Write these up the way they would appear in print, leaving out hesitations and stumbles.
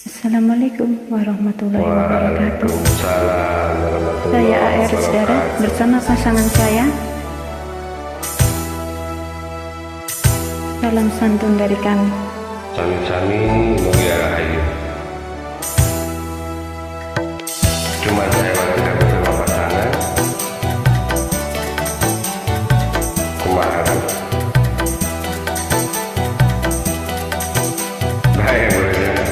Assalamualaikum warahmatullahi wabarakatuh. Waalaikumsalam warahmatullahi Saya AR Saudara bersama pasangan saya. Salam santun dari kami. Sami-sami mulia rahayu. Cuma saya tidak bersama pasangan. Kumaha. Baik, boleh.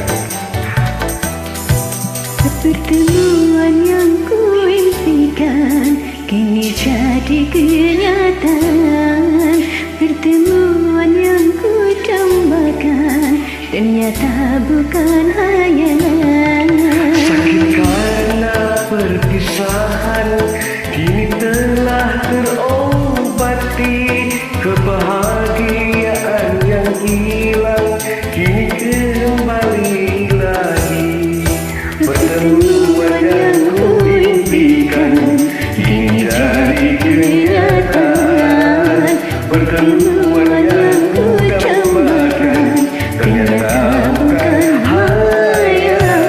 Pertemuan yang kuimpikan kini jadi kenyataan. Pertemuan yang kudambakan ternyata bukan hayalan. Sakit karena perpisahan kini telah terobati. Kebahagiaan yang hilang kini kembali lagi. Pertemuan yang kuimpikan kini jadi kenyataan. Pertemuan yang kudambakan ternyata bukan hayalan.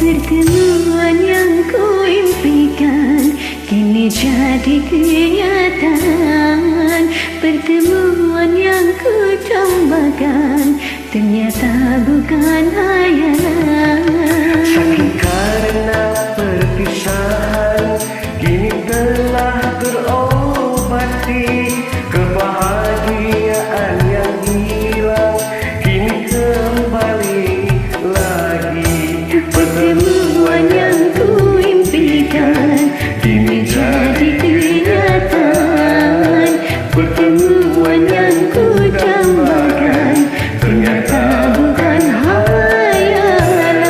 Pertemuan yang kuimpikan kini jadi kenyataan. Pertemuan yang kudambakan ternyata bukan hayalan. Sakit karena perpisahan kini telah terobati. Kebahagiaan yang hilang kini kembali lagi. Pertemuan yang kuimpikan kini jadi kenyataan. Pertemuan yang kudambakan ternyata bukan hayalan.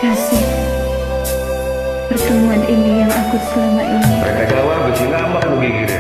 Kasih pertemuan ini yang aku selama ini. Mereka jawab besi lama begini.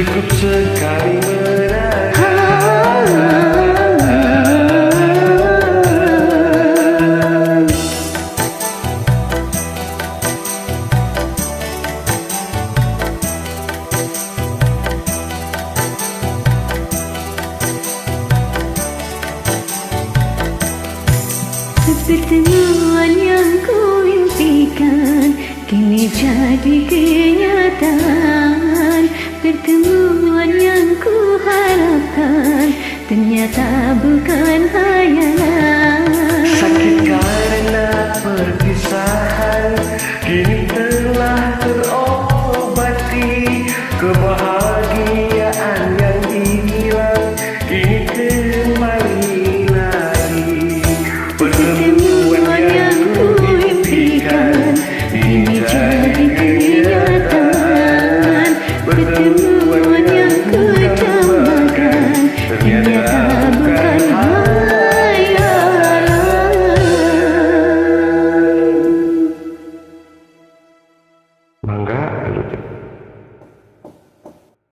cukup sekali menangis. Pertemuan yang ku impikan kini jadi kenyataan. Pertemuan yang ku harapkan ternyata bukan hayalan. Sakit karena perpisahan kini telah terobati. Kebahagiaan yang hilang kini kembali lagi. Pertemuan yang ku impikan kini jadi kenyataan. Pertemuan yang